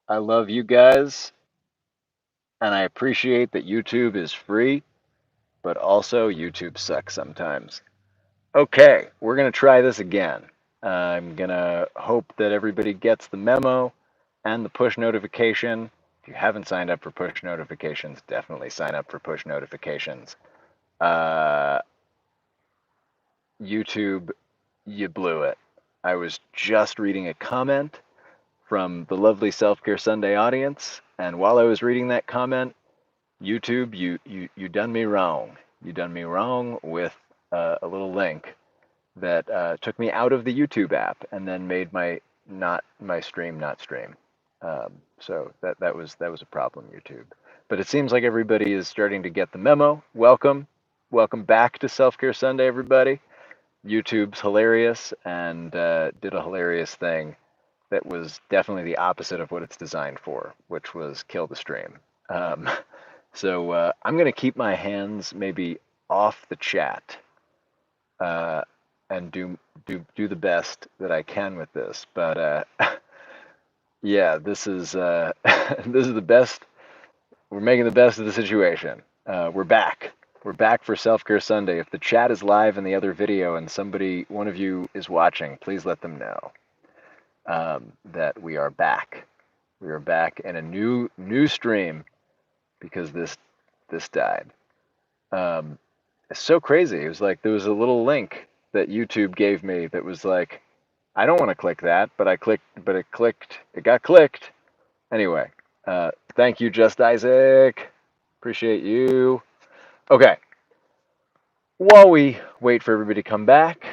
I love you guys, and I appreciate that YouTube is free, but also YouTube sucks sometimes. Okay, we're going to try this again. I'm going to hope that everybody gets the memo and the push notification. If you haven't signed up for push notifications, definitely sign up for push notifications. Uh, YouTube, you blew it. I was just reading a comment from the lovely Self Care Sunday audience, and while I was reading that comment, YouTube, you done me wrong. You done me wrong with a little link that took me out of the YouTube app and then made my stream not stream. So that was a problem, YouTube. But it seems like everybody is starting to get the memo. Welcome back to Self Care Sunday, everybody. YouTube's hilarious and did a hilarious thing that was definitely the opposite of what it's designed for, which was kill the stream. Um, so I'm going to keep my hands maybe off the chat uh, and do the best that I can with this. But yeah, this is this is the best. We're making the best of the situation. We're back. We're back for Self Care Sunday. If the chat is live in the other video and one of you is watching, please let them know that we are back. We are back in a new stream because this died. Um, it's so crazy. It was like there was a little link that YouTube gave me that was like, I don't want to click that, but it got clicked. Anyway, thank you, Just Isaac. Appreciate you. Okay, while we wait for everybody to come back,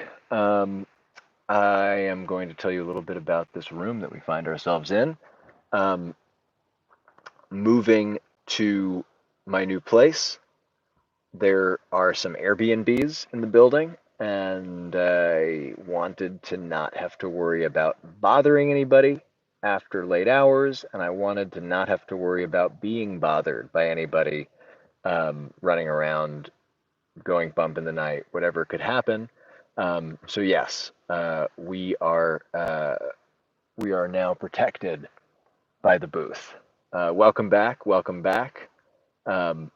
I am going to tell you a little bit about this room that we find ourselves in. Um, moving to my new place, there are some Airbnbs in the building, and I wanted to not have to worry about bothering anybody after late hours, and I wanted to not have to worry about being bothered by anybody running around, going bump in the night, whatever could happen. So yes, we are now protected by the booth. Welcome back, welcome back. Um,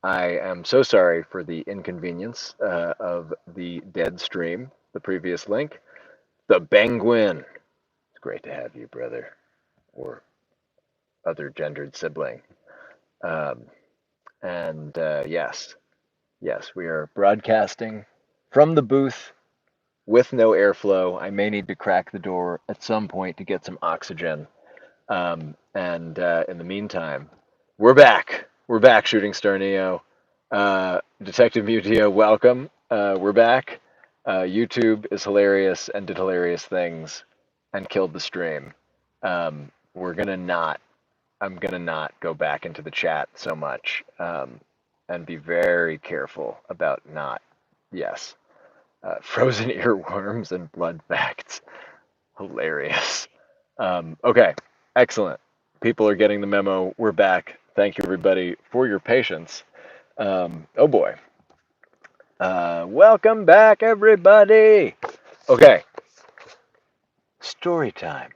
I am so sorry for the inconvenience of the dead stream, the previous link. The Penguin. It's great to have you, brother, or other gendered sibling. Um, and yes, we are broadcasting from the booth with no airflow. I may need to crack the door at some point to get some oxygen. And in the meantime, we're back. We're back, Shooting Star Neo. Detective Mutia, welcome. We're back. YouTube is hilarious and did hilarious things and killed the stream. We're gonna not. I'm gonna not go back into the chat so much and be very careful about not. Yes, frozen earworms and blood facts. Hilarious. Okay, excellent. People are getting the memo. We're back. Thank you, everybody, for your patience. Oh boy. Welcome back, everybody. Okay, story time.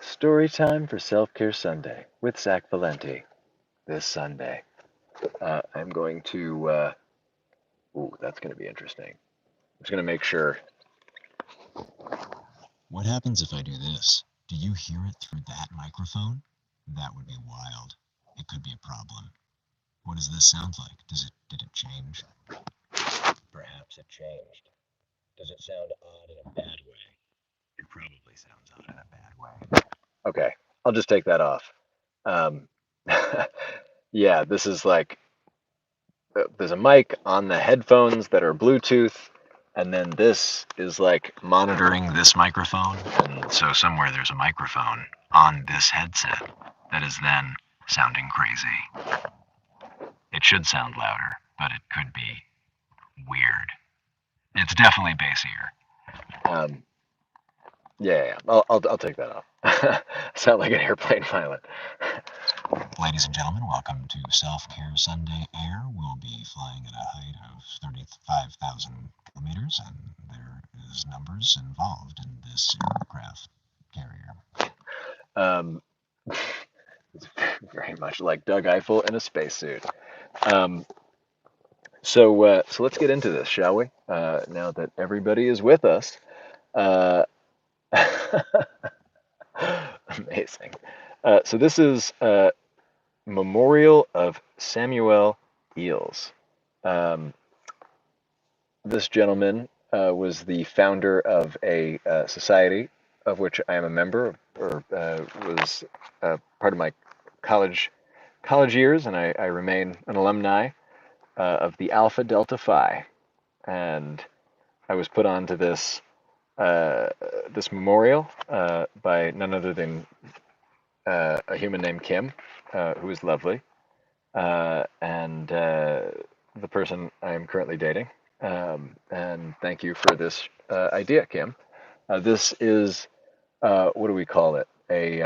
Story time for Self Care Sunday with Zach Valenti this Sunday. I'm going to. Ooh, that's going to be interesting. I'm just going to make sure. What happens if I do this? Do you hear it through that microphone? That would be wild. It could be a problem. What does this sound like? Did it change? Perhaps it changed. Does it sound odd in a bad way? It probably sounds odd in a bad way. Okay, I'll just take that off. Um, yeah, this is like there's a mic on the headphones that are Bluetooth, and then this is like monitoring this microphone. And so somewhere there's a microphone on this headset that is then sounding crazy. It should sound louder, but it could be weird. It's definitely bassier. Yeah, I'll take that off. Sound like an airplane pilot. Ladies and gentlemen, welcome to Self Care Sunday Air. We'll be flying at a height of 35,000 kilometers, and there is numbers involved in this aircraft carrier. Um, Very much like Doug Eiffel in a spacesuit. Um, so let's get into this, shall we? Now that everybody is with us. Uh, Amazing. So this is Memorial of Samuel Eels. Um, this gentleman was the founder of a society of which I am a member, or was part of my college years, and I remain an alumni of the Alpha Delta Phi. And I was put onto uh, this memorial by none other than a human named Kim, who is lovely, and the person I am currently dating. And thank you for this idea, Kim. This is what do we call it? A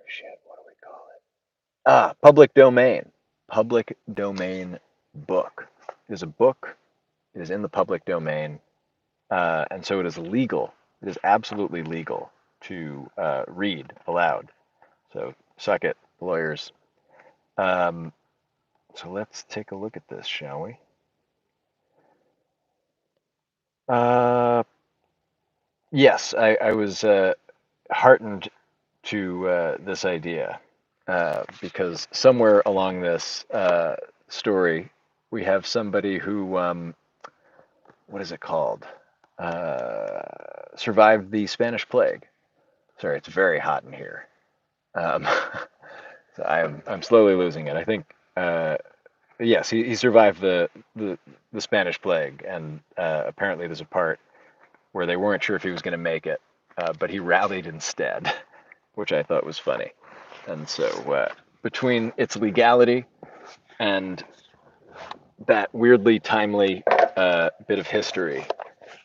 shit. What do we call it? Public domain. Public domain book. It is a book. It is in the public domain, and so it is legal. It is absolutely legal to read aloud. So suck it, lawyers. Um, so let's take a look at this, shall we? Uh, yes, I was heartened to this idea because somewhere along this story, we have somebody who, what is it called? Uh, Survived the Spanish plague. Sorry, it's very hot in here. Um, so I'm slowly losing it. I think yes, he survived the Spanish plague, and apparently there's a part where they weren't sure if he was going to make it, but he rallied instead, which I thought was funny. And so between its legality and that weirdly timely bit of history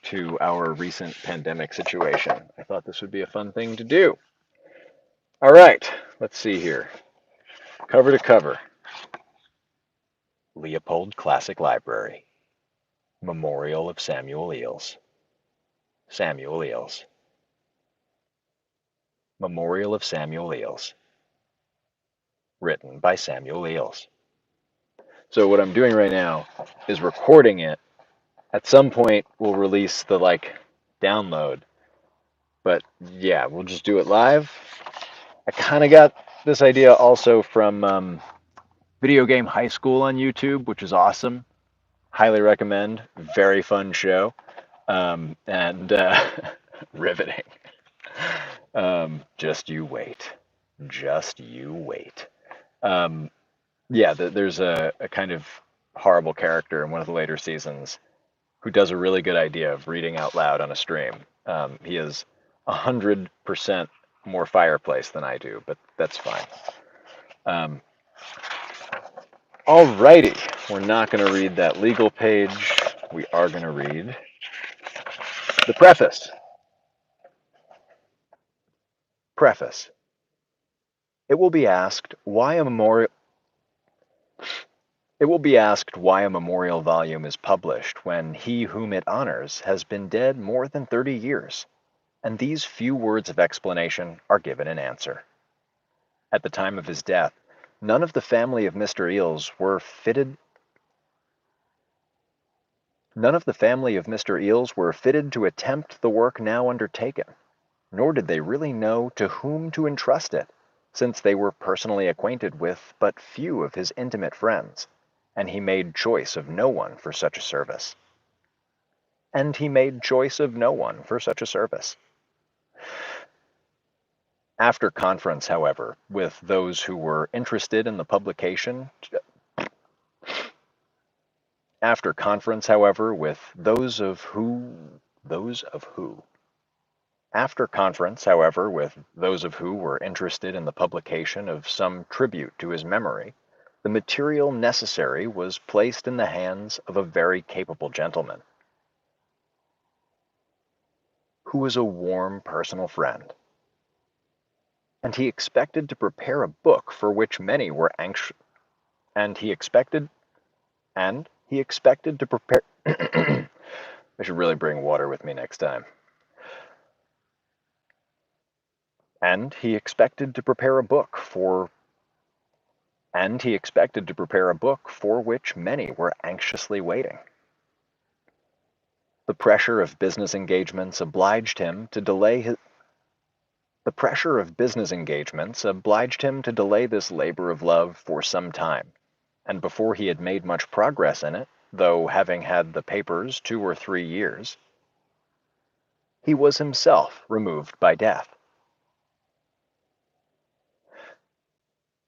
to our recent pandemic situation, I thought this would be a fun thing to do. All right, let's see here. Cover to cover. Leopold Classic Library. Memorial of Samuel Eels. Samuel Eels. Memorial of Samuel Eels. Written by Samuel Eels. So what I'm doing right now is recording it. At some point, we'll release the download. But yeah, we'll just do it live. I kind of got this idea also from Video Game High School on YouTube, which is awesome. Highly recommend. Very fun show. And riveting. Just you wait. Just you wait. Um, yeah, there's a kind of horrible character in one of the later seasons who does a really good idea of reading out loud on a stream. He is 100% more fireplace than I do, but that's fine. Um, Alrighty, we're not going to read that legal page. We are going to read the preface. Preface. It will be asked why a memorial. It will be asked why a memorial volume is published when he whom it honors has been dead more than 30 years, and these few words of explanation are given in answer. At the time of his death, none of the family of Mr. Eels were fitted to attempt the work now undertaken, nor did they really know to whom to entrust it, since they were personally acquainted with but few of his intimate friends, and he made choice of no one for such a service. After conference, however, with those of who were interested in the publication of some tribute to his memory, the material necessary was placed in the hands of a very capable gentleman, who was a warm personal friend, and he expected to prepare a book for which many were anxious. And he expected to prepare. I should really bring water with me next time. And he expected to prepare a book for which many were anxiously waiting. The pressure of business engagements obliged him to delay this labor of love for some time, and before he had made much progress in it, though having had the papers 2 or 3 years, he was himself removed by death.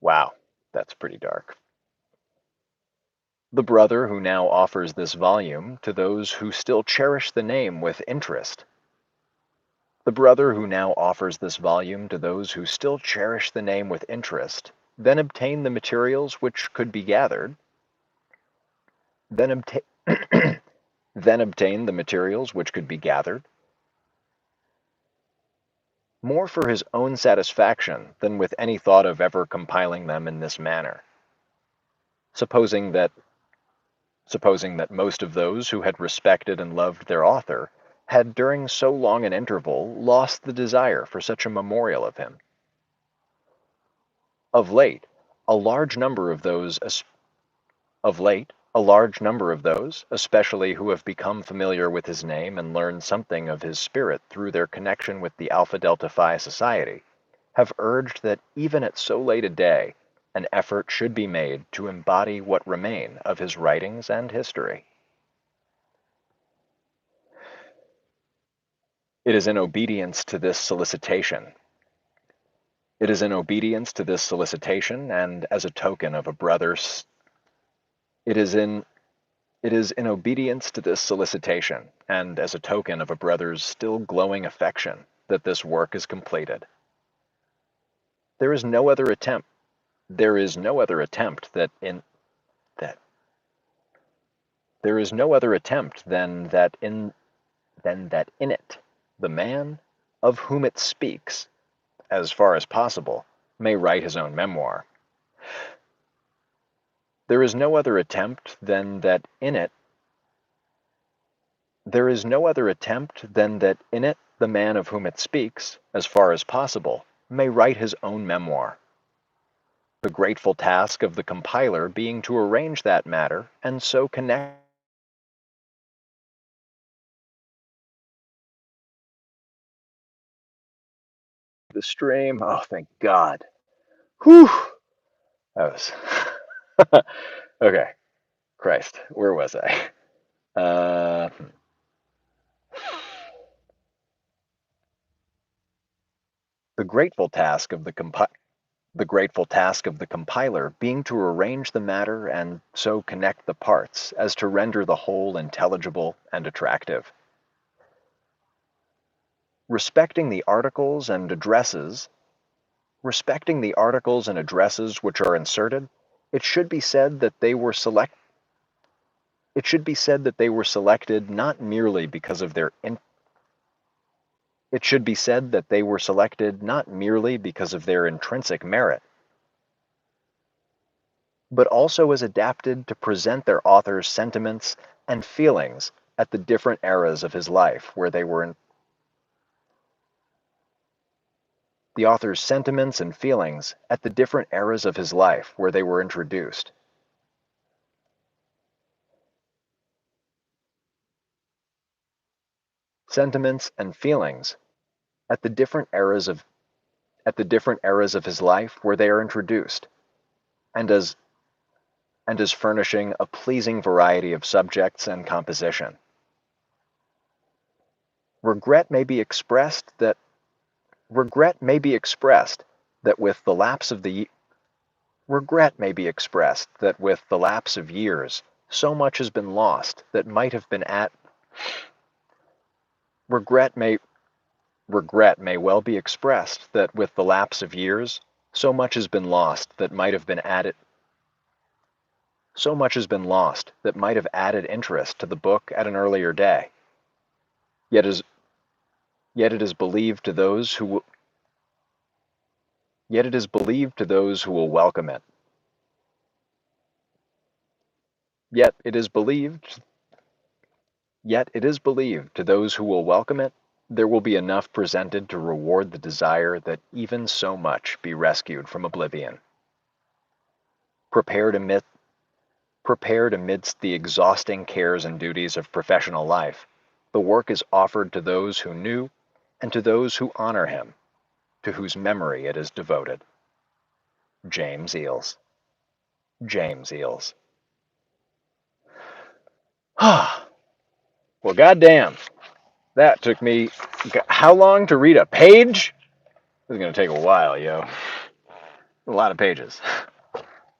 Wow, that's pretty dark. The brother who now offers this volume to those who still cherish the name with interest. The brother who now offers this volume to those who still cherish the name with interest, then obtain the materials which could be gathered, then obtain then obtain the materials which could be gathered, more for his own satisfaction than with any thought of ever compiling them in this manner. Supposing that most of those who had respected and loved their author had during so long an interval lost the desire for such a memorial of him. Of late, a large number of those, especially who have become familiar with his name and learned something of his spirit through their connection with the Alpha Delta Phi Society, have urged that even at so late a day, an effort should be made to embody what remain of his writings and history. It is in obedience to this solicitation. And as a token of a brother's it is in obedience to this solicitation, and as a token of a brother's still glowing affection, that this work is completed. There is no other attempt that in that there is no other attempt than that in it the man of whom it speaks, as far as possible, may write his own memoir. There is no other attempt than that in it the man of whom it speaks, as far as possible, may write his own memoir. The grateful task of the compiler being to arrange that matter and so connect the stream. Oh, thank God. Whew. That was okay. Christ, where was I? Uh, the grateful task of the compiler being to arrange the matter and so connect the parts as to render the whole intelligible and attractive. Respecting the articles and addresses which are inserted, it should be said that they were selected not merely because of their intrinsic merit, but also as adapted to present their author's sentiments and feelings at the different eras of his life where they were in, the author's sentiments and feelings at the different eras of his life where they were introduced. Sentiments and feelings at the different eras of his life where they are introduced, and as furnishing a pleasing variety of subjects and composition. Regret may be expressed that with the lapse of years, so much has been lost that might have been at regret may well be expressed that with the lapse of years, so much has been lost that might have added interest to the book at an earlier day. Yet it is believed to those who will welcome it. Yet it is believed to those who will welcome it there will be enough presented to reward the desire that even so much be rescued from oblivion. Prepared amidst the exhausting cares and duties of professional life, the work is offered to those who knew and to those who honor him, to whose memory it is devoted. James Eels. James Eels. Well, goddamn. That took me how long to read a page? This is going to take a while, yo. A lot of pages.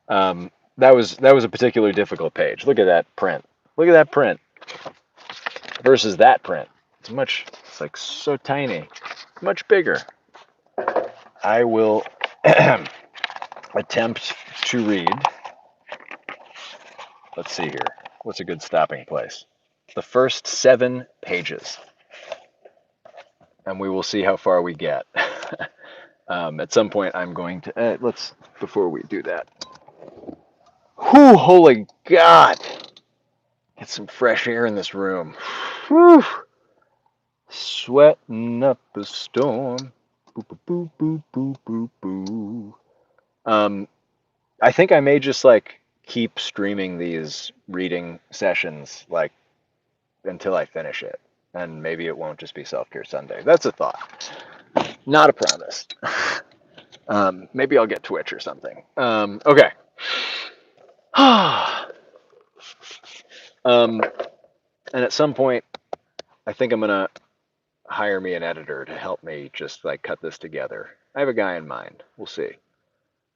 That was a particularly difficult page. Look at that print. Look at that print versus that print. It's like so tiny, much bigger. I will attempt to read. Let's see here. What's a good stopping place? The first 7 pages, and we will see how far we get. At some point, I'm going to before we do that. Whew, holy God! Get some fresh air in this room. Whew. Sweating up a storm. Boo, boo, boo, boo, boo, boo. I think I may just like keep streaming these reading sessions like until I finish it, and maybe it won't just be Self-Care Sunday. That's a thought, not a promise. Maybe I'll get Twitch or something. Okay. And at some point, I think I'm gonna hire me an editor to help me just like cut this together. I have a guy in mind. We'll see.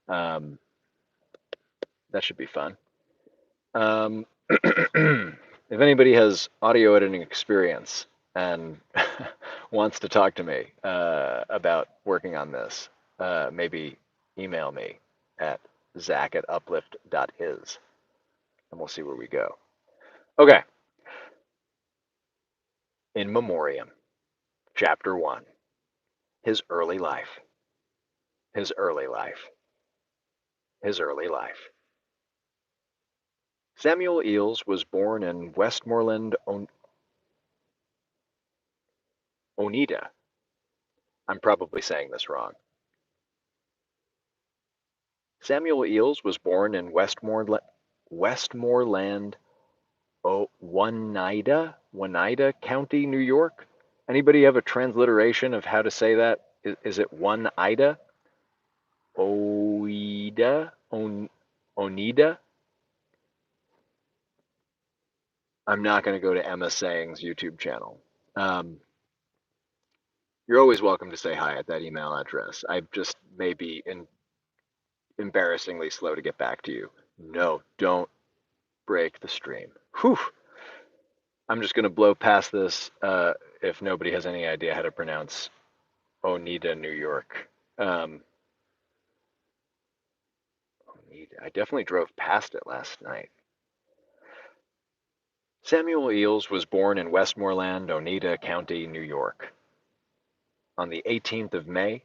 Um, that should be fun. If anybody has audio editing experience and wants to talk to me about working on this, maybe email me at zach@uplift.is and we'll see where we go. Okay. In Memoriam, Chapter 1. His early life. His early life. His early life. Samuel Eels was born in Westmoreland, Oneida. I'm probably saying this wrong. Samuel Eels was born in Westmoreland, Oneida County, New York. Anybody have a transliteration of how to say that? Is it Oneida? Oida? Oneida? I'm not going to go to Emma Saying's YouTube channel. You're always welcome to say hi at that email address. I just may be embarrassingly slow to get back to you. No, don't break the stream. Whew. I'm just going to blow past this if nobody has any idea how to pronounce Oneida, New York. Oneida. I definitely drove past it last night. Samuel Eels was born in Westmoreland, Oneida County, New York. On the 18th of May,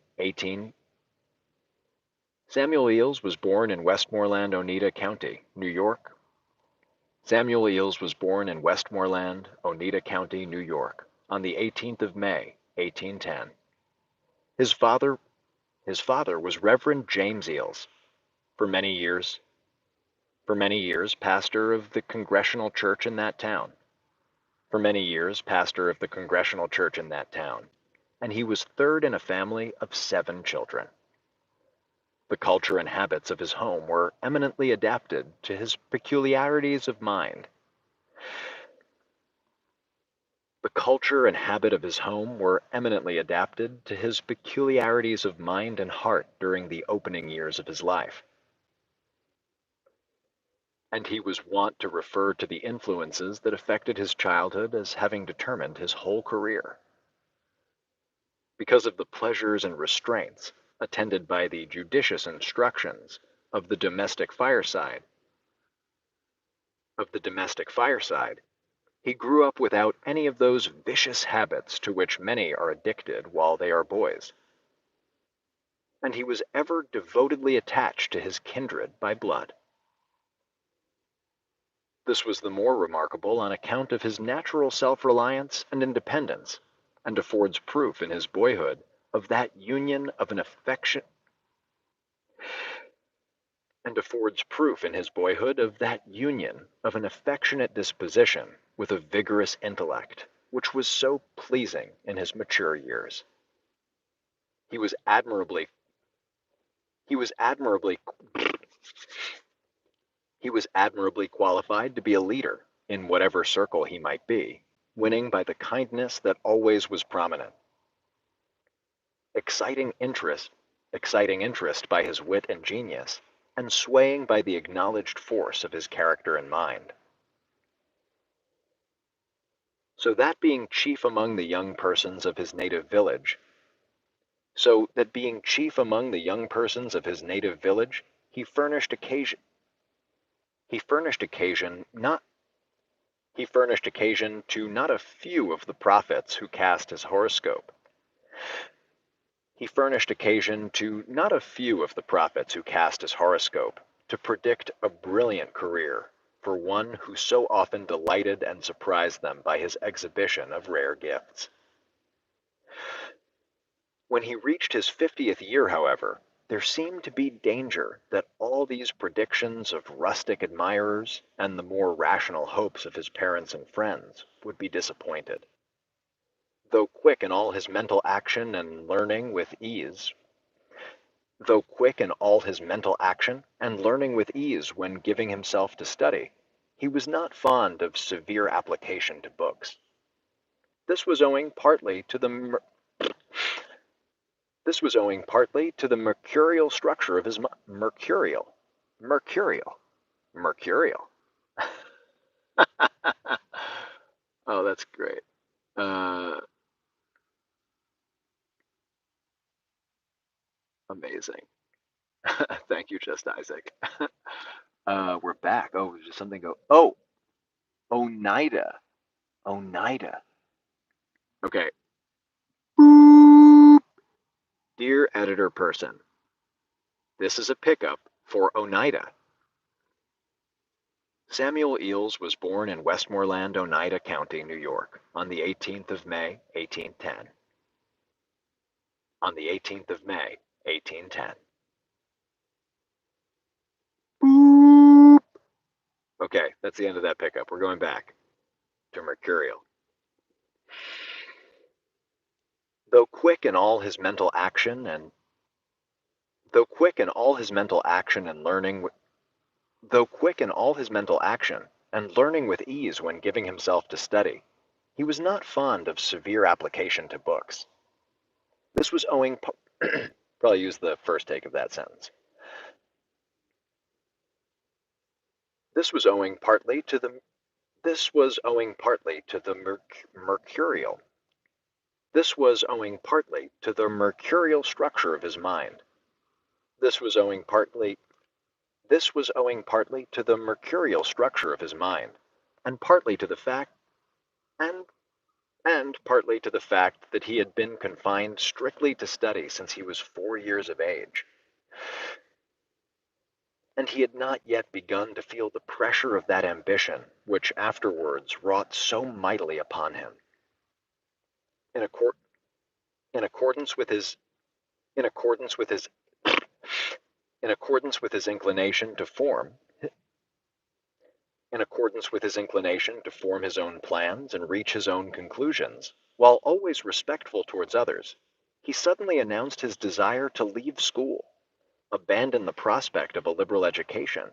Samuel Eels was born in Westmoreland, Oneida County, New York. Samuel Eels was born in Westmoreland, Oneida County, New York, on the 18th of May, 1810. His father was Reverend James Eels, for many years pastor of the Congregational Church in that town. And he was third in a family of 7 children. The culture and habits of his home were eminently adapted to his peculiarities of mind. The culture and habit of his home were eminently adapted to his peculiarities of mind and heart during the opening years of his life. And he was wont to refer to the influences that affected his childhood as having determined his whole career. Because of the pleasures and restraints attended by the judicious instructions of the domestic fireside, he grew up without any of those vicious habits to which many are addicted while they are boys. And he was ever devotedly attached to his kindred by blood. This was the more remarkable on account of his natural self-reliance and independence, and affords proof in his boyhood of that union of an affection and affords proof in his boyhood of that union of an affectionate disposition with a vigorous intellect, which was so pleasing in his mature years. He was admirably he was admirably he was admirably qualified to be a leader in whatever circle he might be, winning by the kindness that always was prominent, exciting interest, exciting interest by his wit and genius, and swaying by the acknowledged force of his character and mind. So that being chief among the young persons of his native village, so that being chief among the young persons of his native village, he furnished occasion not he furnished occasion to not a few of the prophets who cast his horoscope. He furnished occasion to not a few of the prophets who cast his horoscope to predict a brilliant career for one who so often delighted and surprised them by his exhibition of rare gifts. When he reached his 50th year, however, there seemed to be danger that all these predictions of rustic admirers and the more rational hopes of his parents and friends would be disappointed. Though quick in all his mental action and learning with ease, though quick in all his mental action and learning with ease when giving himself to study, he was not fond of severe application to books. This was owing partly to the This was owing partly to the mercurial structure of his mercurial. Oh, that's great. Uh, Amazing. Thank you, Just Isaac. We're back. Oh, did something go? Oh, Oneida. Oneida. Okay. Dear editor person, this is a pickup for Oneida. Samuel Eels was born in Westmoreland, Oneida County, New York, on the 18th of May, 1810. On the 18th of May, 1810. Okay, that's the end of that pickup. We're going back to Mercurial. Though quick in all his mental action and though quick in all his mental action and learning though quick in all his mental action and learning with ease when giving himself to study, he was not fond of severe application to books. This was owing probably use the first take of that sentence. This was owing partly to the this was owing partly to the mercurial. This was owing partly to the mercurial structure of his mind. This was owing partly This was owing partly to the mercurial structure of his mind, and partly to the fact and partly to the fact that he had been confined strictly to study since he was 4 years of age, and he had not yet begun to feel the pressure of that ambition which afterwards wrought so mightily upon him. In, accord, in accordance with his in accordance with his in accordance with his inclination to form in accordance with his inclination to form his own plans and reach his own conclusions, while always respectful towards others, he suddenly announced his desire to leave school, abandon the prospect of a liberal education,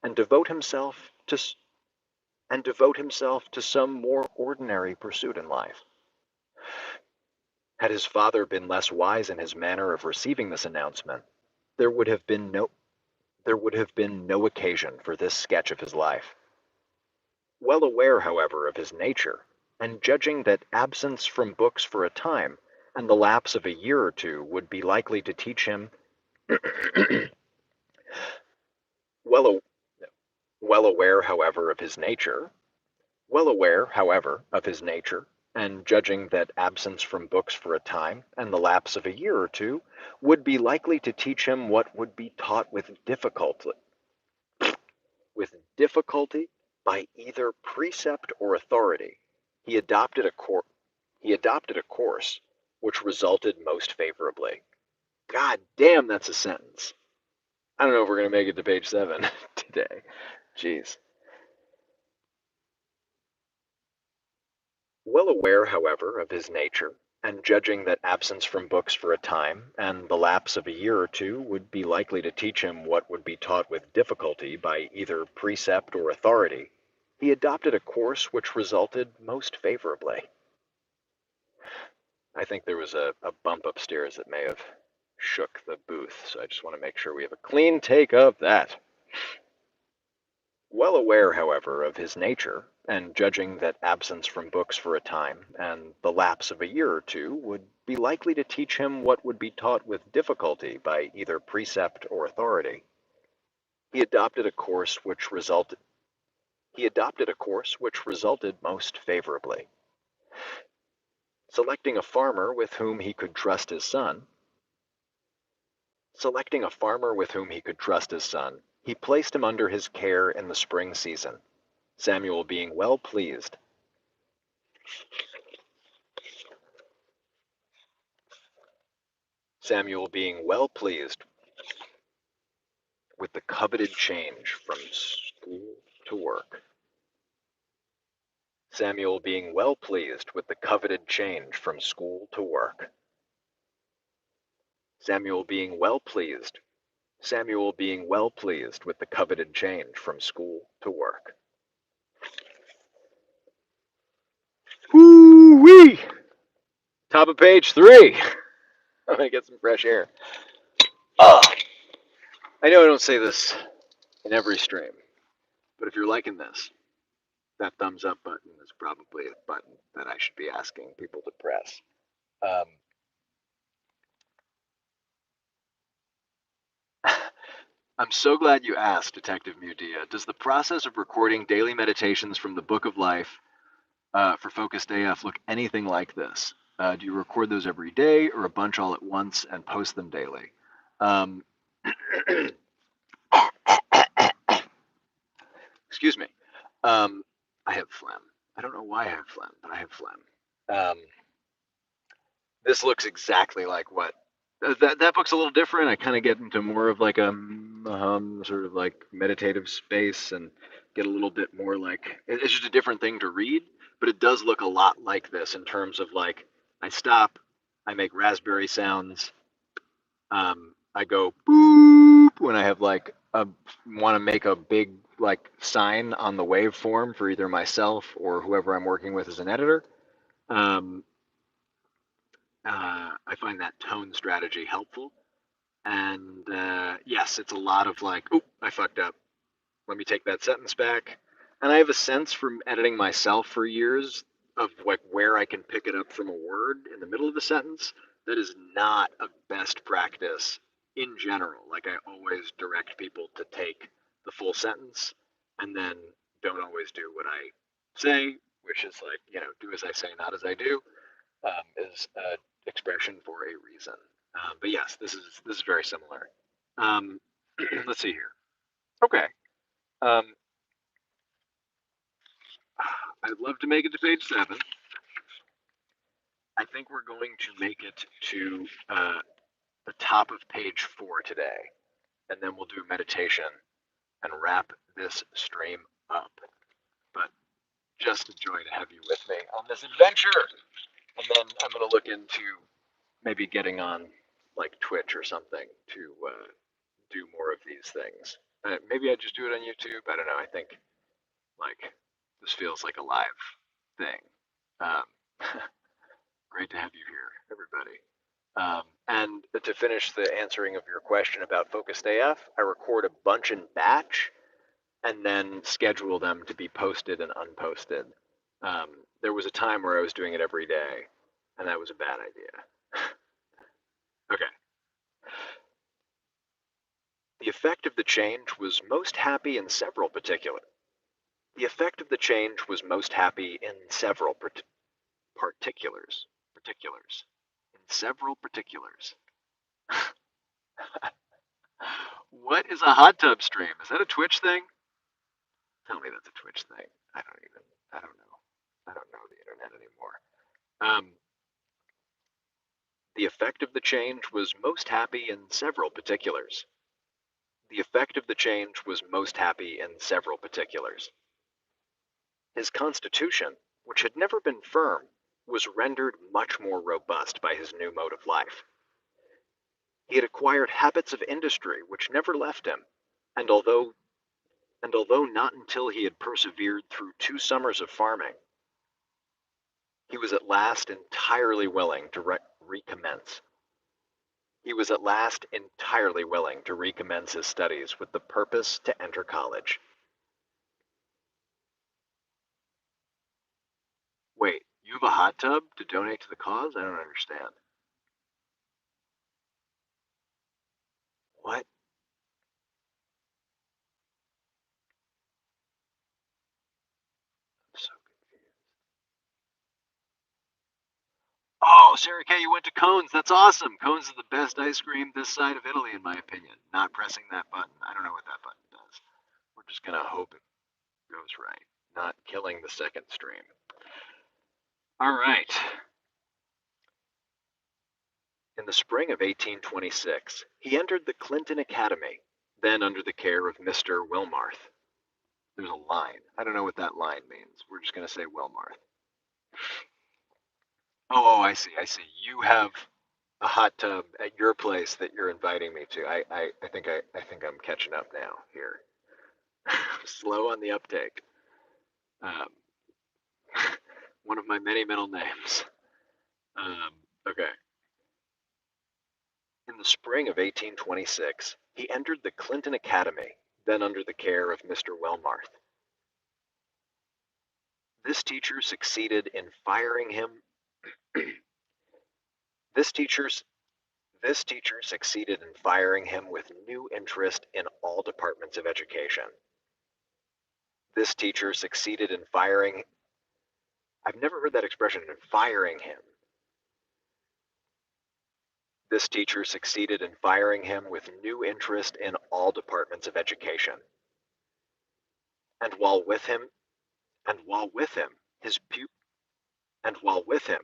and devote himself to some more ordinary pursuit in life. Had his father been less wise in his manner of receiving this announcement, there would have been no occasion for this sketch of his life. Well aware, however, of his nature, and judging that absence from books for a time and the lapse of a year or two would be likely to teach him well, well aware, however, of his nature, well aware, however, of his nature, and judging that absence from books for a time and the lapse of a year or two would be likely to teach him what would be taught with difficulty by either precept or authority, he adopted a course He adopted a course which resulted most favorably. God damn, that's a sentence. I don't know if we're going to make it to page 7 today. Jeez. Well aware, however, of his nature, and judging that absence from books for a time, and the lapse of a year or two, would be likely to teach him what would be taught with difficulty by either precept or authority, he adopted a course which resulted most favorably. I think there was a bump upstairs that may have shook the booth, so I just want to make sure we have a clean take of that. Well aware, however, of his nature, and judging that absence from books for a time, and the lapse of a year or two, would be likely to teach him what would be taught with difficulty by either precept or authority, he adopted a course which resulted most favorably. Selecting a farmer with whom he could trust his son, he placed him under his care in the spring season, Samuel being well pleased Samuel being well pleased with the coveted change from school to work. Samuel being well pleased with the coveted change from school to work. Samuel being well pleased. Samuel being well pleased with the coveted change from school to work. Woo-wee! Top of page 3. I'm gonna get some fresh air. Oh, I know I don't say this in every stream, but if you're liking this, that thumbs up button is probably a button that I should be asking people to press. Um, I'm so glad you asked, Detective Mudia. Does the process of recording daily meditations from the Book of Life for Focused AF look anything like this? Do you record those every day or a bunch all at once and post them daily? Excuse me. I have phlegm. I don't know why I have phlegm, but I have phlegm. This looks exactly like what that book's a little different. I kind of get into more of like a sort of like meditative space and get a little bit more like it's just a different thing to read, but it does look a lot like this in terms of like I stop, I make raspberry sounds, I go boop when I have like a want to make a big like sign on the waveform for either myself or whoever I'm working with as an editor. Um, I find that tone strategy helpful. And yes, it's a lot of like, oh, I fucked up. Let me take that sentence back. And I have a sense from editing myself for years of like where I can pick it up from a word in the middle of the sentence. That is not a best practice in general. Like I always direct people to take the full sentence and then don't always do what I say, which is like, do as I say, not as I do, is an expression for a reason. But yes, this is very similar. Um, let's see here. Okay. Um, I'd love to make it to page 7. I think we're going to make it to the top of page 4 today, and then we'll do meditation and wrap this stream up. But just a joy to have you with me on this adventure. And then I'm going to look into maybe getting on like Twitch or something to do more of these things. Maybe I just do it on YouTube. I don't know. I think like this feels like a live thing. Um, great to have you here, everybody. And to finish the answering of your question about Focused AF, I record a bunch in batch and then schedule them to be posted and unposted. There was a time where I was doing it every day, and that was a bad idea. Okay. The effect of the change was most happy in several particular. The effect of the change was most happy in several particulars. Particulars. In several particulars. What is a hot tub stream? Is that a Twitch thing? Tell me that's a Twitch thing. I don't know. I don't know the internet anymore. Um, the effect of the change was most happy in several particulars. The effect of the change was most happy in several particulars. His constitution, which had never been firm, was rendered much more robust by his new mode of life. He had acquired habits of industry which never left him, and although not until he had persevered through 2 summers of farming, he was at last entirely willing to recommence. He was at last entirely willing to recommence his studies with the purpose to enter college. Wait, you have a hot tub to donate to the cause? I don't understand. What? I'm so confused. Oh, Sarah Kay, you went to Cones. That's awesome. Cones is the best ice cream this side of Italy, in my opinion. Not pressing that button. I don't know what that button does. We're just going to hope it goes right. Not killing the second stream. All right. In the spring of 1826, he entered the Clinton Academy, then under the care of Mr. Wilmarth. There's a line. I don't know what that line means. We're just going to say Wilmarth. Oh, I see. I see. You have a hot tub at your place that you're inviting me to. I think I'm catching up now here. Slow on the uptake. Um, one of my many middle names. Okay. In the spring of 1826, he entered the Clinton Academy, then under the care of Mr. Wilmarth. This teacher succeeded in firing him. this teacher's This teacher succeeded in firing him with new interest in all departments of education. This teacher succeeded in firing. I've never heard that expression, in firing him. This teacher succeeded in firing him with new interest in all departments of education. And while with him, and while with him, his pu- and while with him,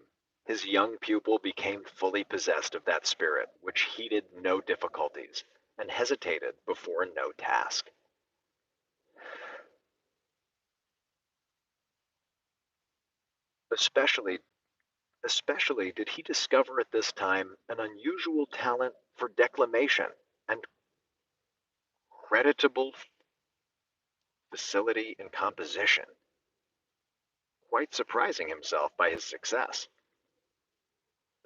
his young pupil became fully possessed of that spirit which heeded no difficulties and hesitated before no task. Especially Especially did he discover at this time an unusual talent for declamation and creditable facility in composition, quite surprising himself by his success.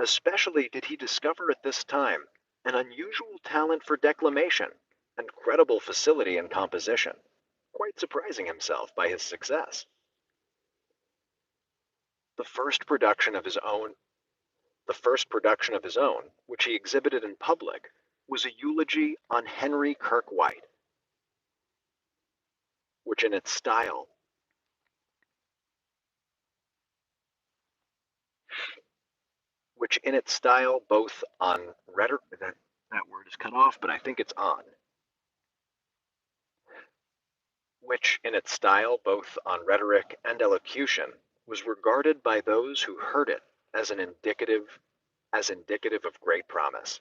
Especially did he discover at this time an unusual talent for declamation and credible facility in composition, quite surprising himself by his success. The first production of his own, the first production of his own, which he exhibited in public, was a eulogy on Henry Kirke White, which in its style both on rhetoric, that word is cut off, but I think it's on, which in its style both on rhetoric and elocution was regarded by those who heard it as indicative of great promise.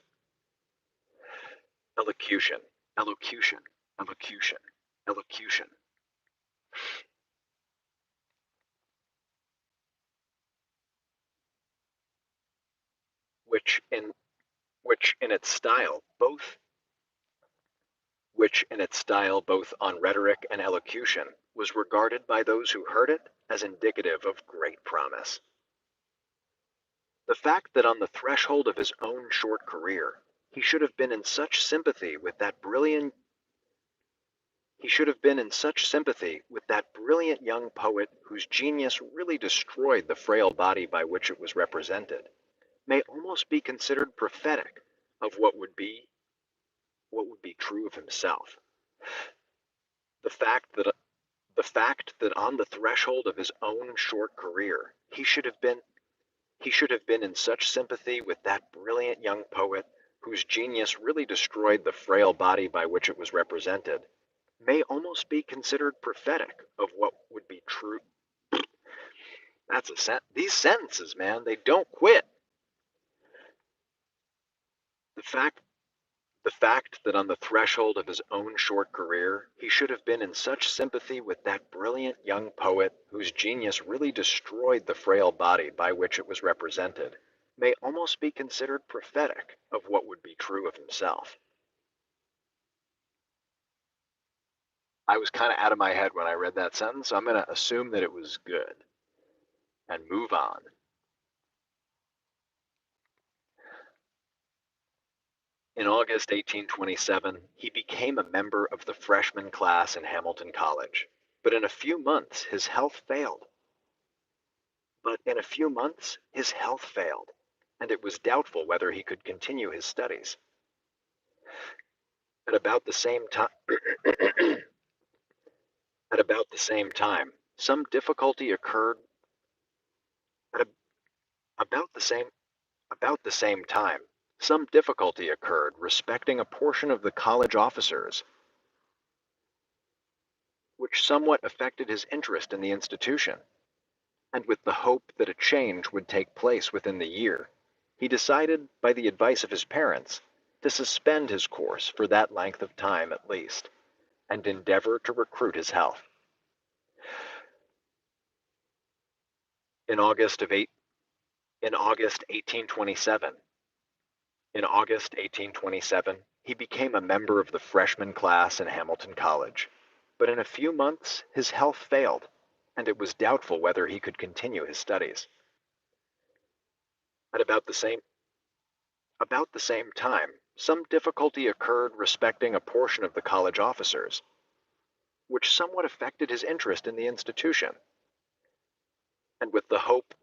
Elocution, elocution, elocution, elocution, which in which in its style both which in its style both on rhetoric and elocution was regarded by those who heard it as indicative of great promise. The fact that on the threshold of his own short career he should have been in such sympathy with that brilliant young poet whose genius really destroyed the frail body by which it was represented may almost be considered prophetic of what would be true of himself. The fact that on the threshold of his own short career he should have been in such sympathy with that brilliant young poet whose genius really destroyed the frail body by which it was represented may almost be considered prophetic of what would be true These sentences, man, they don't quit. The fact The fact that on the threshold of his own short career, he should have been in such sympathy with that brilliant young poet whose genius really destroyed the frail body by which it was represented, may almost be considered prophetic of what would be true of himself. I was kind of out of my head when I read that sentence, so I'm going to assume that it was good and move on. In August 1827, he became a member of the freshman class in Hamilton College, but in a few months his health failed. And it was doubtful whether he could continue his studies. At about the same time, at about the same time, some difficulty occurred. At about the same about the same time, some difficulty occurred respecting a portion of the college officers, which somewhat affected his interest in the institution. And with the hope that a change would take place within the year, he decided, by the advice of his parents, to suspend his course for that length of time at least, and endeavor to recruit his health. In August of eight, in August 1827, in August 1827, he became a member of the freshman class in Hamilton College. But in a few months, his health failed, and it was doubtful whether he could continue his studies. At about the same time, some difficulty occurred respecting a portion of the college officers, which somewhat affected his interest in the institution, and with the hope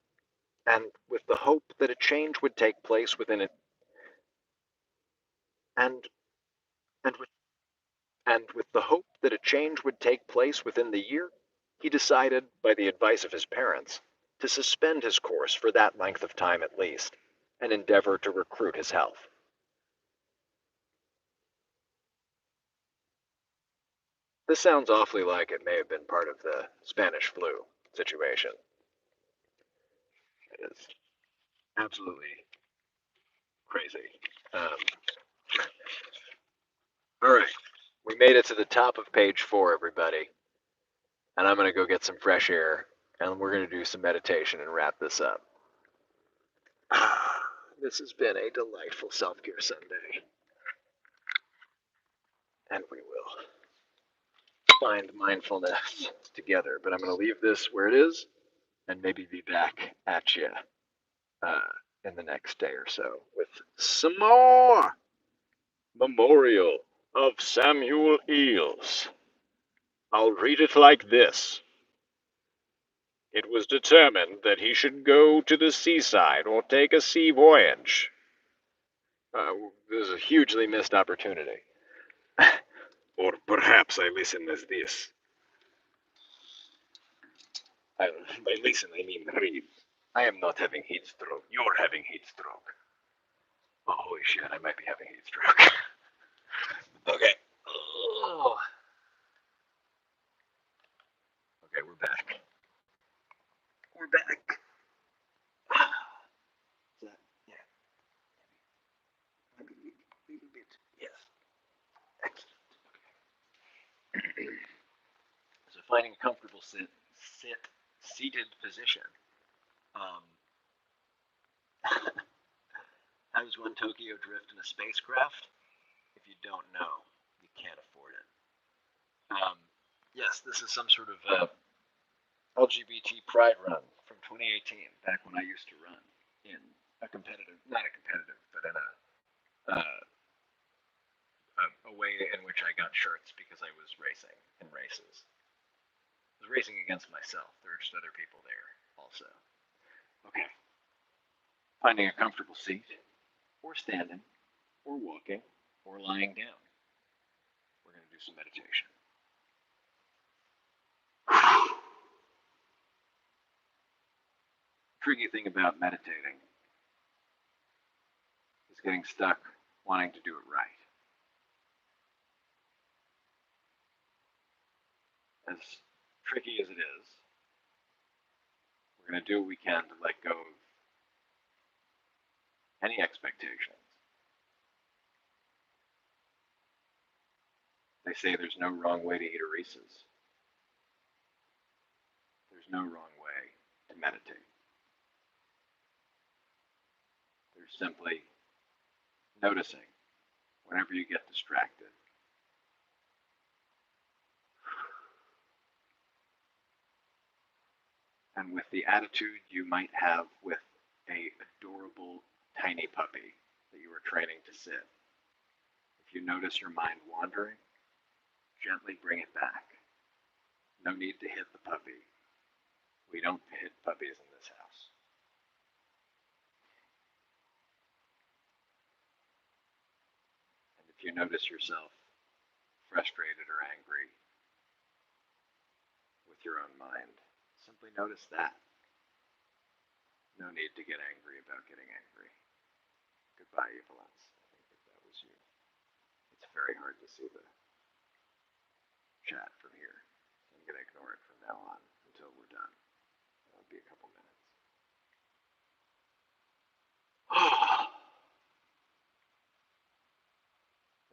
that a change would take place within it, and and with the hope that a change would take place within the year, he decided, by the advice of his parents, to suspend his course for that length of time at least, and endeavor to recruit his health. This sounds awfully like it may have been part of the Spanish flu situation. It is absolutely crazy. Um, all right, we made it to the top of page 4, everybody, and I'm going to go get some fresh air, and we're going to do some meditation and wrap this up. This has been a delightful self-care Sunday, and we will find mindfulness together. But I'm going to leave this where it is, and maybe be back at you uh, in the next day or so with some more Memorial of Samuel Eels. I'll read it like this. It was determined that he should go to the seaside or take a sea voyage. This is a hugely missed opportunity. Or perhaps I listen as this. By listen, I mean read. I am not having heat stroke. You're having heat stroke. Oh, holy shit, I might be having heat stroke. Okay. Oh. Okay, we're back. We're back. Is that, yeah, maybe a little bit. Yes. Excellent. So finding a comfortable seated position. Um, how does one Tokyo drift in a spacecraft? If you don't know, you can't afford it. Um, yes, this is some sort of LGBT pride run from 2018, back when I used to run in a competitive, not a competitive, but in a way in which I got shirts because I was racing in races. I was racing against myself. There were just other people there also. Okay. Finding a comfortable seat, or standing, or walking, or lying down. We're going to do some meditation. Tricky thing about meditating is getting stuck wanting to do it right. As tricky as it is, we're We're going to do what we can to let go of any expectations. They say there's no wrong way to eat a Reese's. There's no wrong way to meditate. There's simply noticing whenever you get distracted. And with the attitude you might have with a adorable tiny puppy that you are training to sit, if you notice your mind wandering, gently bring it back. No need to hit the puppy. We don't hit puppies in this house. And if you notice yourself frustrated or angry with your own mind, simply notice that. No need to get angry about getting angry. Goodbye, Evelance. I think that was you. It's very hard to see the chat from here. I'm going to ignore it from now on until we're done. It'll be a couple minutes.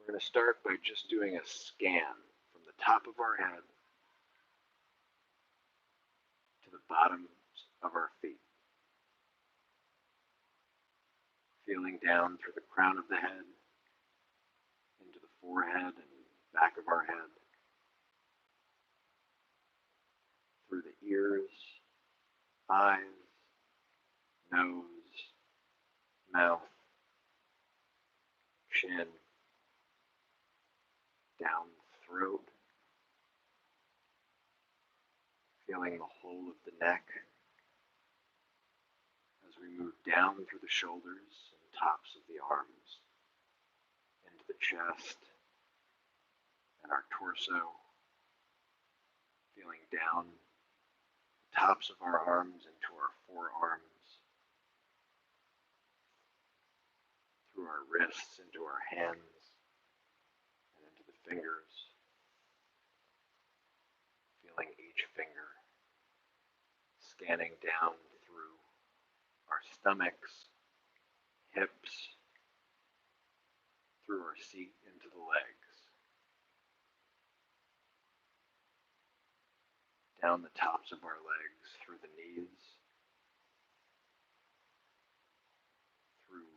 We're going to start by just doing a scan from the top of our head to the bottoms of our feet. Feeling down through the crown of the head, into the forehead and back of our head, through the ears, eyes, nose, mouth, chin, down the throat, feeling the whole of the neck as we move down through the shoulders and tops of the arms, into the chest and our torso, feeling down the tops of our arms into our forearms, through our wrists into our hands and into the fingers, feeling each finger, scanning down through our stomachs, hips, through our seat into the legs, down the tops of our legs, through the knees, through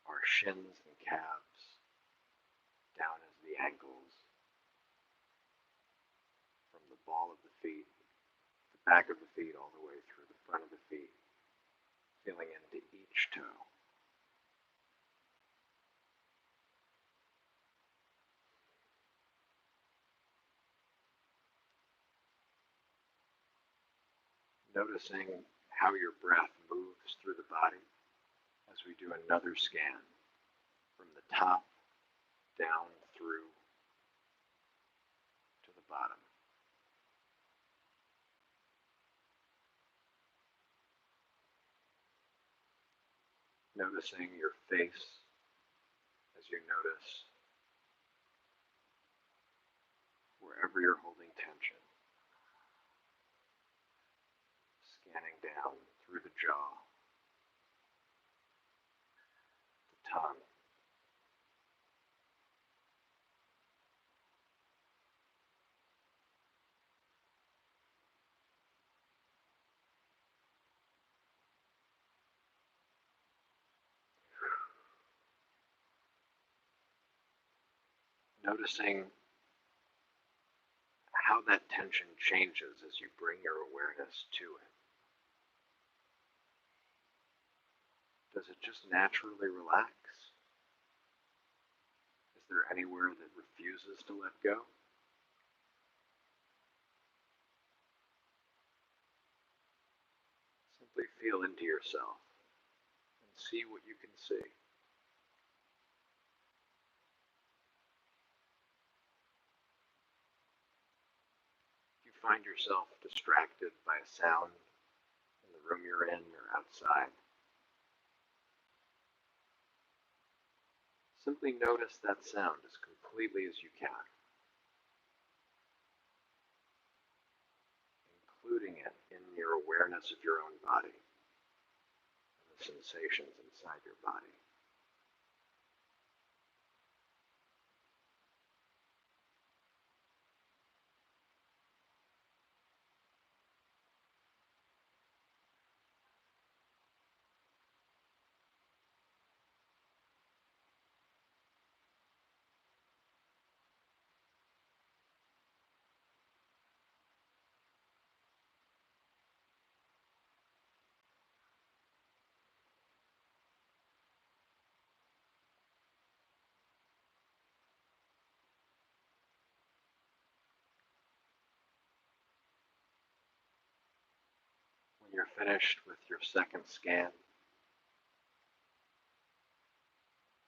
our shins and calves, down into the ankles, from the ball of the feet, the back of the feet, all the way through the front of the feet, feeling into each toe. Noticing how your breath moves through the body as we do another scan from the top down through to the bottom. Noticing your face as you notice wherever you're holding tension, scanning down through the jaw, the tongue, noticing how that tension changes as you bring your awareness to it. Does it just naturally relax? Is there anywhere that refuses to let go? Simply feel into yourself and see what you can see. If you find yourself distracted by a sound in the room you're in or outside, simply notice that sound as completely as you can, including it deepen your awareness of your own body and the sensations inside your body. When you're finished with your second scan,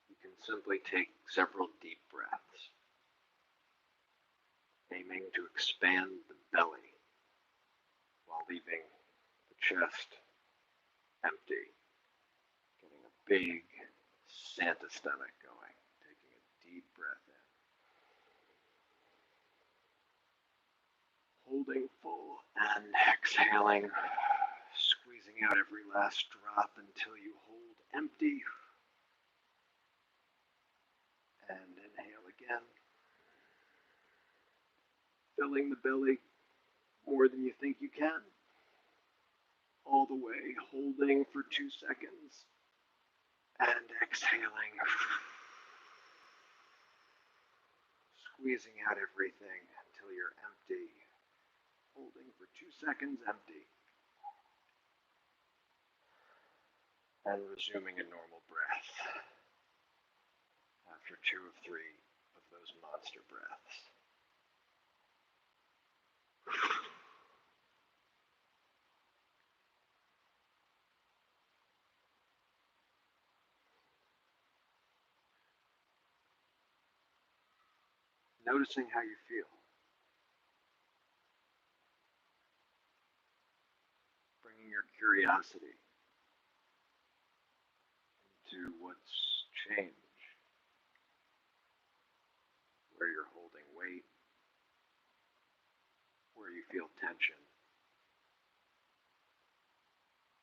you can simply take several deep breaths, aiming to expand the belly while leaving the chest empty, getting a big Santa stomach going, taking a deep breath in, holding full and exhaling, squeezing out every last drop until you hold empty, and inhale again, filling the belly more than you think you can, all the way holding for 2 seconds, and exhaling, squeezing out everything until you're empty, holding for 2 seconds empty, and resuming a normal breath after 2 of 3 of those monster breaths. Noticing how you feel. Bringing your curiosity into what's changed, where you're holding weight, where you feel tension,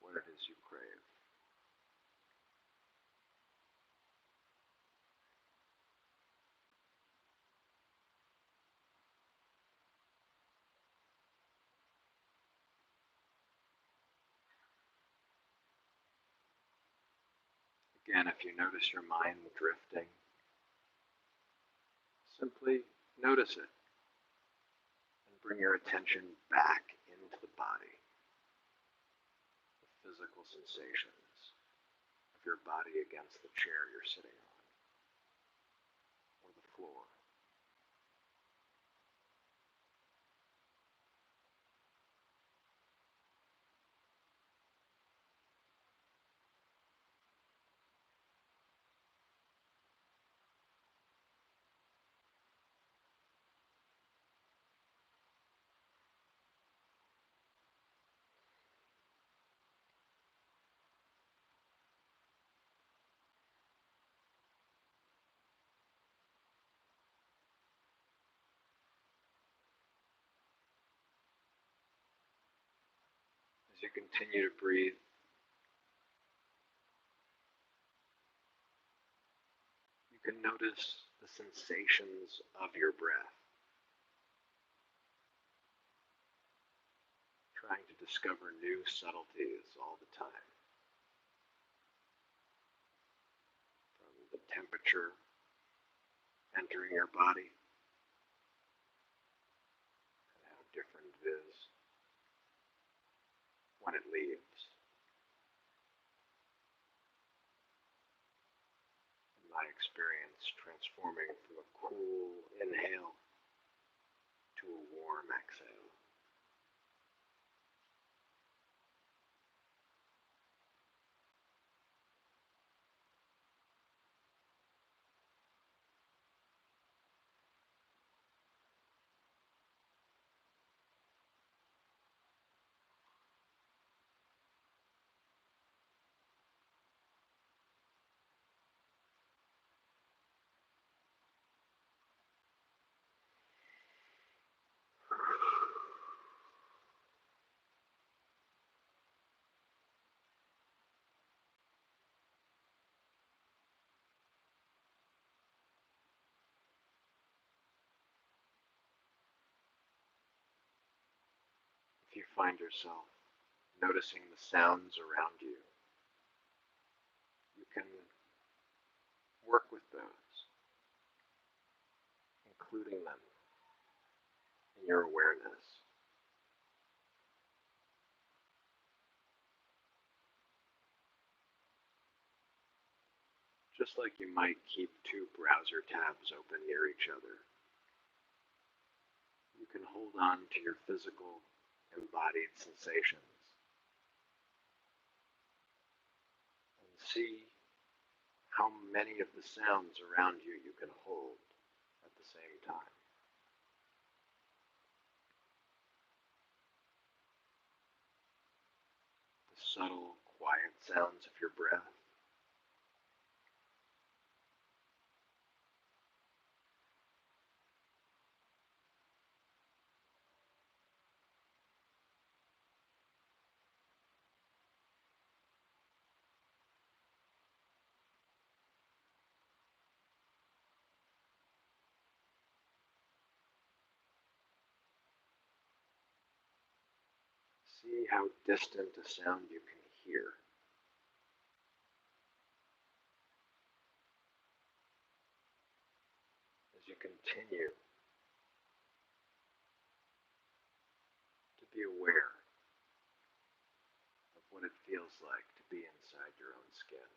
what it is you crave. Again, if you notice your mind drifting, simply notice it and bring your attention back into the body, the physical sensations of your body against the chair you're sitting on or the floor. As you continue to breathe, you can notice the sensations of your breath, trying to discover new subtleties all the time. From the temperature entering your body and how different it is when it leaves. In my experience, transforming from a cool inhale to a warm exhale. find yourself noticing the sounds around you, you can work with those, including them in your awareness. Just like you might keep two browser tabs open near each other, you can hold on to your physical embodied sensations and see how many of the sounds around you you can hold at the same time. The subtle, quiet sounds of your breath, see how distant a sound you can hear. As you continue to be aware of what it feels like to be inside your own skin.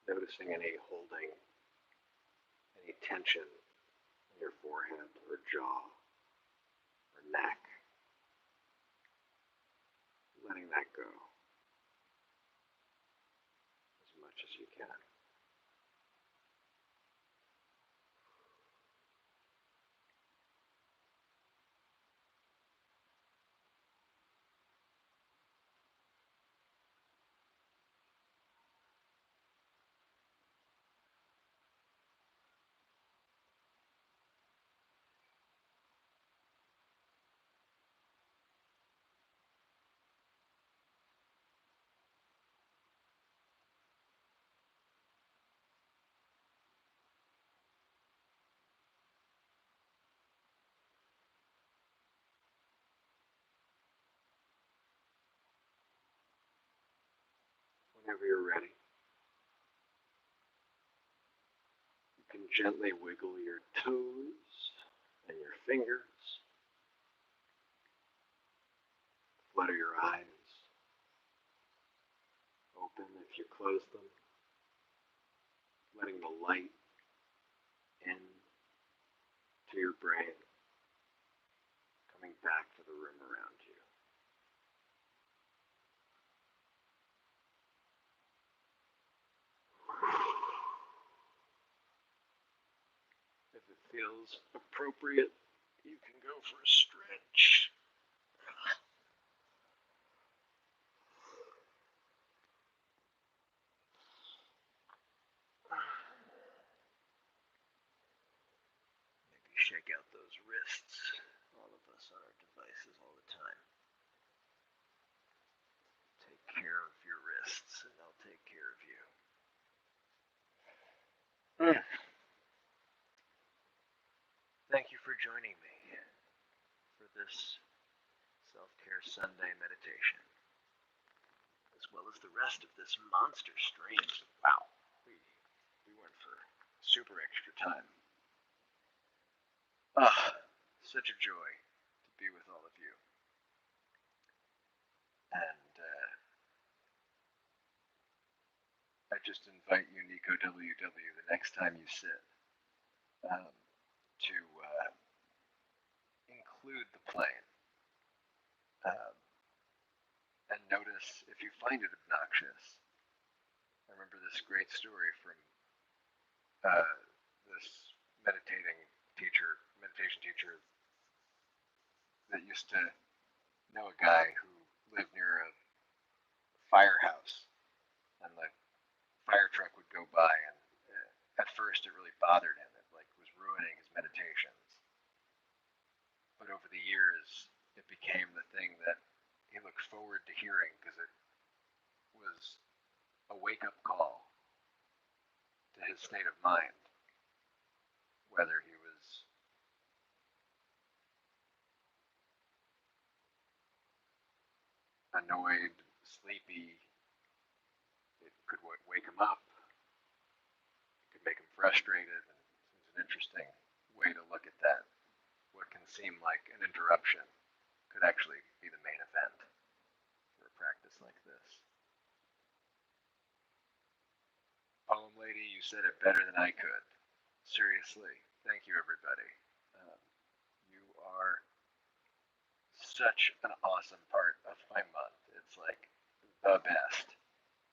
Noticing any holding, any tension in your forehead or jaw or neck. Letting that go as much as you can. Whenever you're ready, you can gently wiggle your toes and your fingers, flutter your eyes, open if you close them, letting the light in to your brain, coming back to the room around you. If it feels appropriate, you can go for a stretch. Maybe shake out those wrists. All of us on our devices all the time. Take care of your wrists and they'll take care of you. Thank you for joining me for this Self-Care Sunday meditation, as well as the rest of this monster stream. Wow, we went for super extra time. Such a joy to be with all of you. And I just invite you, Nico WW, the next time you sit, to include the plane. And notice if you find it obnoxious. I remember this great story from this meditation teacher that used to know a guy who lived near a firehouse, and the fire truck would go by, and at first it really bothered him. It was ruining his meditations. But over the years, it became the thing that a wake-up call to his state of mind, whether he was annoyed, sleepy. It could wake him up. It could make him frustrated. And it's an interesting way to look at that. What can seem like an interruption could actually be the main event for a practice like this. Poem Lady, you said it better than I could. Seriously, thank you, everybody. Um, you are such an awesome part of my month. It's like the best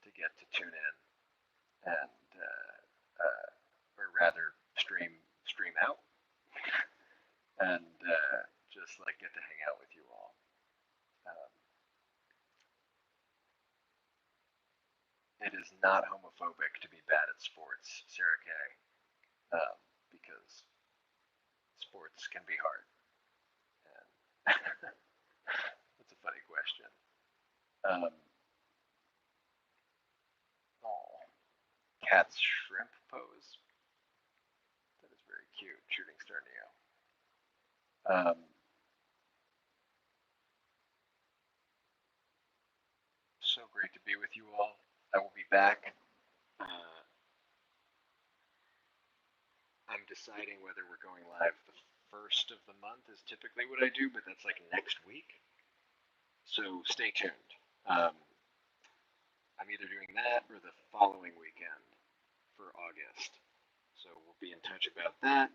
to get to tune in and, or rather, stream out and just like get to hang out with you all. Um, it is not homophobic to be bad at sports, Sarah Kay, because sports can be hard. And that's a funny question. Um, oh, cat's shrimp pose. That is very cute. Shooting Star Neo. So great to be with you all. I will be back. I'm deciding whether we're going live the first of the month is typically what I do, but that's like next week. So stay tuned. I'm either doing that or the following weekend for August. So we'll be in touch about that.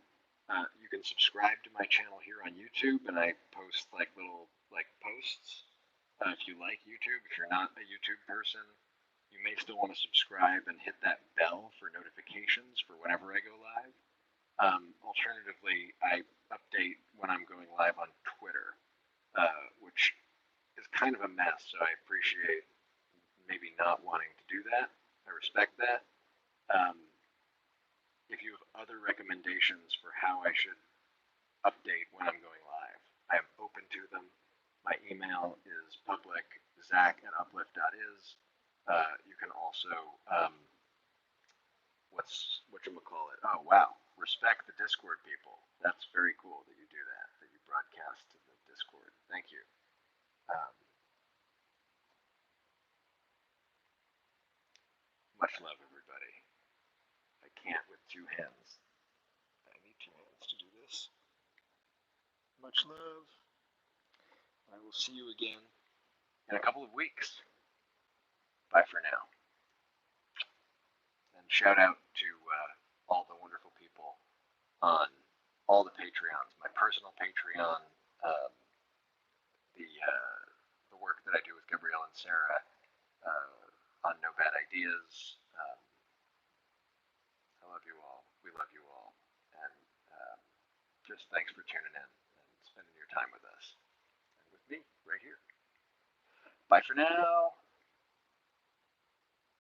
You can subscribe to my channel here on YouTube, and I post like little like posts. If you like YouTube, if you're not a YouTube person, you may still want to subscribe and hit that bell for notifications for whenever I go live. Alternatively, I update when I'm going live on Twitter, which is kind of a mess, so I appreciate maybe not wanting to do that. I respect that. If you have other recommendations for how I should update when I'm going live, I am open to them. My email is public, zach@uplift.is. You can also, whatchamacallit? Oh, wow. Respect the Discord people. That's very cool that you do that you broadcast to the Discord. Thank you. Much love, everybody. I can't with two hands. I need two hands to do this. Much love. I will see you again in a couple of weeks. Bye for now. And shout out to all the wonderful people on all the Patreons. My personal Patreon, the work that I do with Gabrielle and Sarah on No Bad Ideas. I love you all. We love you all. And just thanks for tuning in and spending your time with us. And with me, right here. Bye for now.